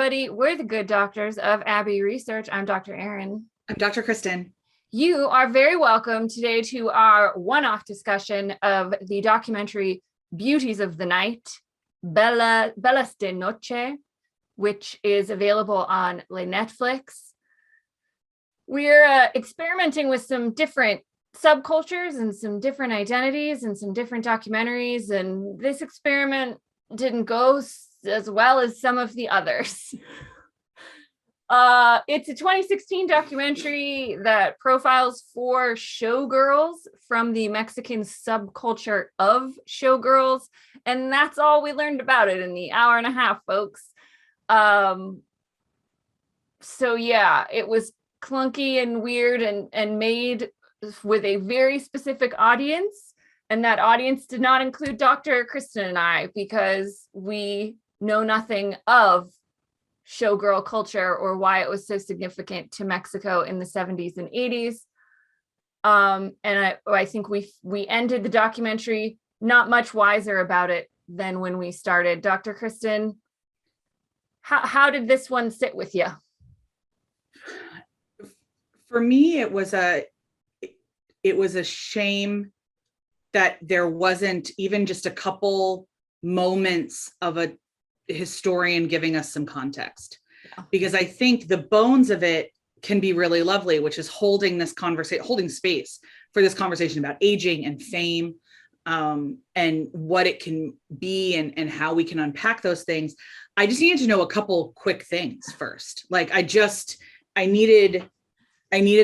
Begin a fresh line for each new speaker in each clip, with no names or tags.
everybody. We're the Good Doctors of Abbey Research. I'm Dr. Erin.
I'm Dr. Kristen.
You are very welcome today to our one-off discussion of the documentary Beauties of the Night, Bellas de Noche, which is available on Netflix. We're experimenting with some different subcultures and some different identities and some different documentaries, and this experiment didn't go as well as some of the others. It's a 2016 documentary that profiles 4 showgirls from the Mexican subculture of showgirls, and that's all we learned about it in the hour and a half, folks. So yeah, it was clunky and weird and made with a very specific audience, and that audience did not include Dr. Kristen and I, because we know nothing of showgirl culture or why it was so significant to Mexico in the 70s and 80s. And I think we ended the documentary not much wiser about it than when we started. Dr. Kristen, how did this one sit with you?
For me, it was a shame that there wasn't even just a couple moments of a historian giving us some context, because I think the bones of it can be really lovely, which is holding space for this conversation about aging and fame, and what it can be and how we can unpack those things. I just needed to know a couple quick things first. Like I needed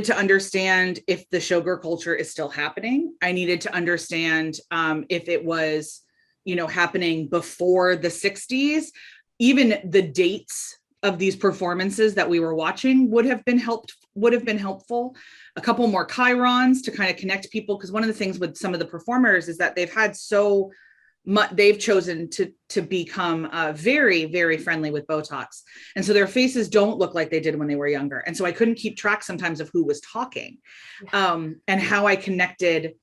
to understand if the showgirl culture is still happening. I needed to understand if it was, happening before the 60s. Even the dates of these performances that we were watching would have been helpful. A couple more chyrons to kind of connect people, because one of the things with some of the performers is that they've had so much, they've chosen to become very, very friendly with Botox. And so their faces don't look like they did when they were younger. And so I couldn't keep track sometimes of who was talking, and how I connected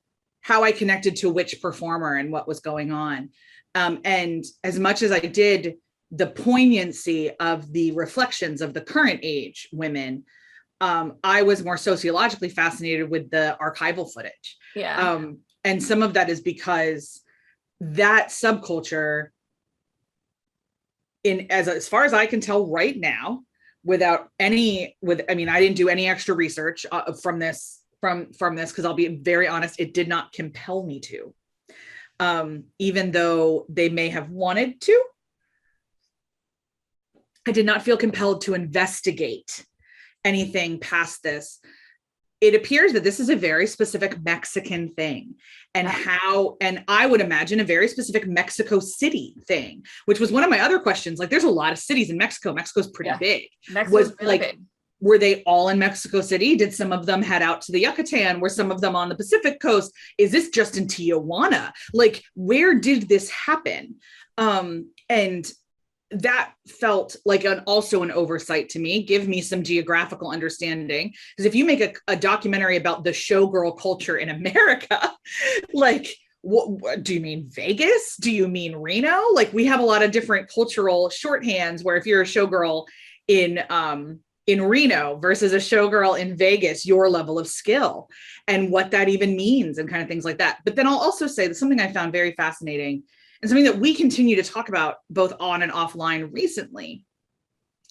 to which performer and what was going on. And as much as I did the poignancy of the reflections of the current age women, I was more sociologically fascinated with the archival footage.
Yeah.
And some of that is because that subculture, as far as I can tell right now, I didn't do any extra research from this, because I'll be very honest, it did not compel me to, even though they may have wanted to. I did not feel compelled to investigate anything past this. It appears that this is a very specific Mexican thing, and I would imagine a very specific Mexico City thing, which was one of my other questions. Like, there's a lot of cities in Mexico. Mexico's pretty big.
Mexico's really big.
Were they all in Mexico City? Did some of them head out to the Yucatan? Were some of them on the Pacific coast? Is this just in Tijuana? Like, where did this happen? And that felt like also an oversight to me. Give me some geographical understanding, because if you make a documentary about the showgirl culture in America, like, what do you mean Vegas? Do you mean Reno? Like, we have a lot of different cultural shorthands where if you're a showgirl in Reno versus a showgirl in Vegas, your level of skill and what that even means and kind of things like that. But then I'll also say that something I found very fascinating, and something that we continue to talk about both on and offline recently,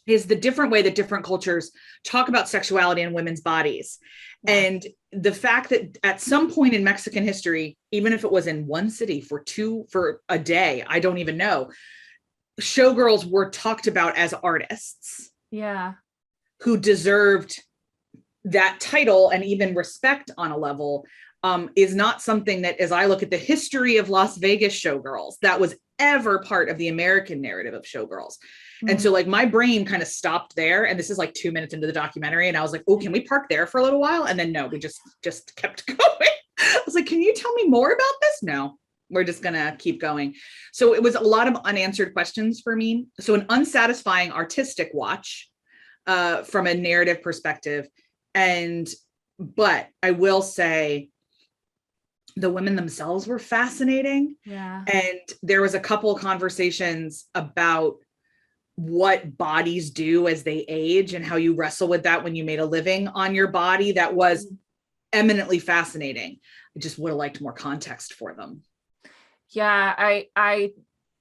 is the different way that different cultures talk about sexuality in women's bodies. Yeah. And the fact that at some point in Mexican history, even if it was in one city for a day, I don't even know, showgirls were talked about as artists.
Yeah.
Who deserved that title and even respect on a level, is not something that, as I look at the history of Las Vegas showgirls, that was ever part of the American narrative of showgirls. Mm-hmm. And so, like, my brain kind of stopped there, and this is like 2 minutes into the documentary, and I was like, oh, can we park there for a little while? And then no, we just kept going. I was like, can you tell me more about this? No, we're just gonna keep going. So it was a lot of unanswered questions for me. So an unsatisfying artistic watch, from a narrative perspective. But I will say the women themselves were fascinating.
Yeah.
And there was a couple of conversations about what bodies do as they age and how you wrestle with that when you made a living on your body. That was eminently fascinating. I just would have liked more context for them.
Yeah, I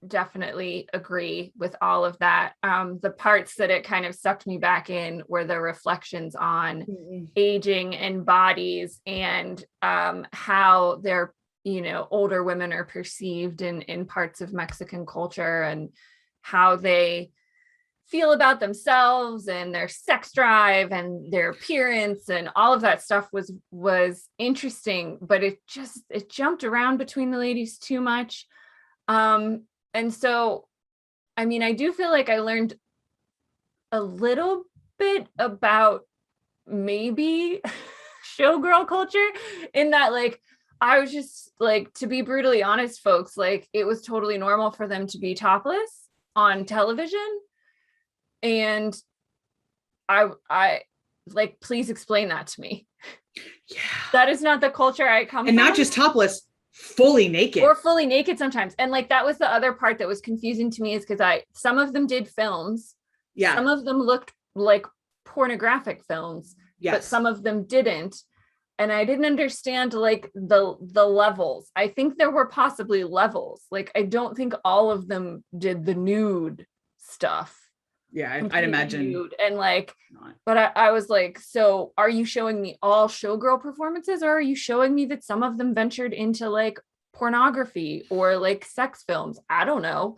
definitely agree with all of that. The parts that it kind of sucked me back in were the reflections on aging and bodies, and how they're, older women are perceived in parts of Mexican culture, and how they feel about themselves and their sex drive and their appearance, and all of that stuff was interesting, but it jumped around between the ladies too much. And so, I mean, I do feel like I learned a little bit about maybe showgirl culture, in that, like, I was just like, to be brutally honest, folks, like, it was totally normal for them to be topless on television. And I like, please explain that to me.
Yeah.
That is not the culture I come
and
from.
not just topless, fully naked,
or fully naked sometimes. And like, that was the other part that was confusing to me, is because some of them did films.
Yeah.
Some of them looked like pornographic films,
yes.
but some of them didn't. And I didn't understand like the levels. I think there were possibly levels. Like, I don't think all of them did the nude stuff.
Yeah, I'd imagine.
Nude. And like, but I was like, so are you showing me all showgirl performances, or are you showing me that some of them ventured into like pornography or like sex films? I don't know.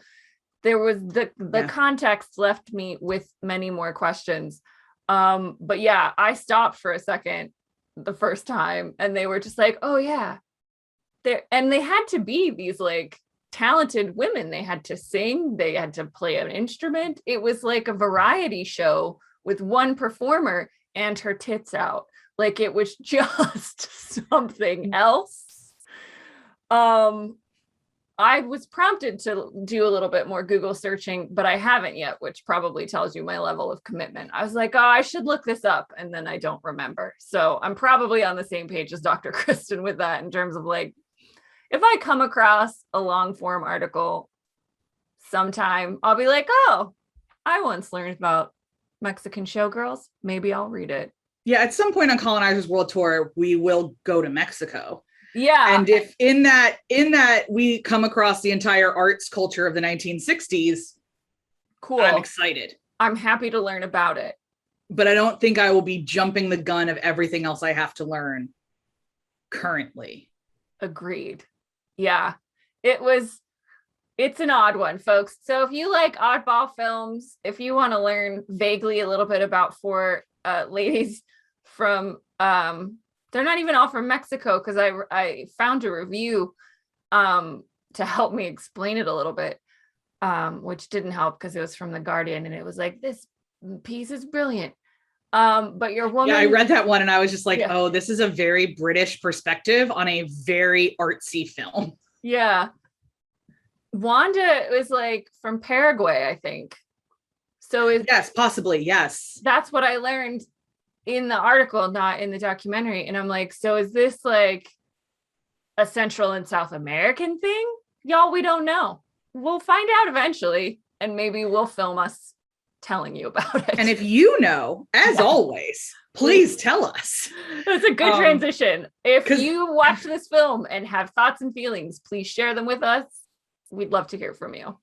There was the context left me with many more questions. But yeah, I stopped for a second the first time, and they were just like, oh yeah, and they had to be these like talented women. They had to sing, they had to play an instrument. It was like a variety show with one performer and her tits out. Like, it was just something else. I was prompted to do a little bit more Google searching, but I haven't yet, which probably tells you my level of commitment. I was like, oh, I should look this up, and then I don't remember. So I'm probably on the same page as Dr. Kristen with that, in terms of like, if I come across a long form article sometime, I'll be like, oh, I once learned about Mexican showgirls. Maybe I'll read it.
Yeah, at some point on Colonizers World Tour, we will go to Mexico.
Yeah.
And if in that we come across the entire arts culture of the 1960s,
cool.
I'm excited.
I'm happy to learn about it. But
I don't think I will be jumping the gun of everything else I have to learn currently.
Agreed. Yeah. It's an odd one, folks. So if you like oddball films, if you want to learn vaguely a little bit about four ladies from they're not even all from Mexico, because I found a review to help me explain it a little bit, which didn't help because it was from The Guardian, and it was like, this piece is brilliant. But your woman.
Yeah, I read that one and I was just like, oh, this is a very British perspective on a very artsy film.
Yeah. Wanda was like from Paraguay, I think. So
yes, possibly. Yes.
That's what I learned in the article, not in the documentary. And I'm like, so is this like a Central and South American thing? Y'all, we don't know. We'll find out eventually, and maybe we'll film us telling you about it.
And if you know, as always, please tell us.
That's a good transition. If you watch this film and have thoughts and feelings, please share them with us. We'd love to hear from you.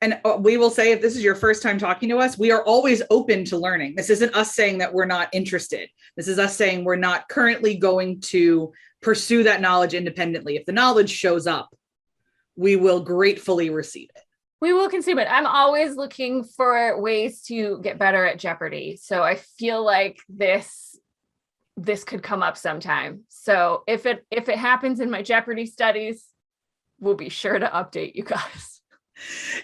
And we will say, if this is your first time talking to us, we are always open to learning. This isn't us saying that we're not interested. This is us saying we're not currently going to pursue that knowledge independently. If the knowledge shows up, we will gratefully receive it.
We will consume it. I'm always looking for ways to get better at Jeopardy. So I feel like this could come up sometime. So if it happens in my Jeopardy studies, we'll be sure to update you guys.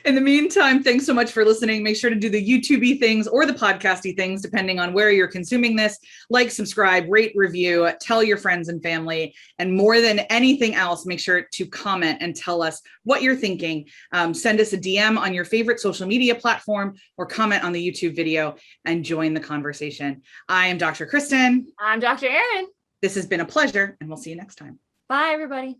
In the meantime, thanks so much for listening. Make sure to do the YouTube-y things or the podcasty things, depending on where you're consuming this. Like, subscribe, rate, review, tell your friends and family. And more than anything else, make sure to comment and tell us what you're thinking. Send us a DM on your favorite social media platform or comment on the YouTube video and join the conversation. I am Dr. Kristen.
I'm Dr. Erin.
This has been a pleasure, and we'll see you next time.
Bye, everybody.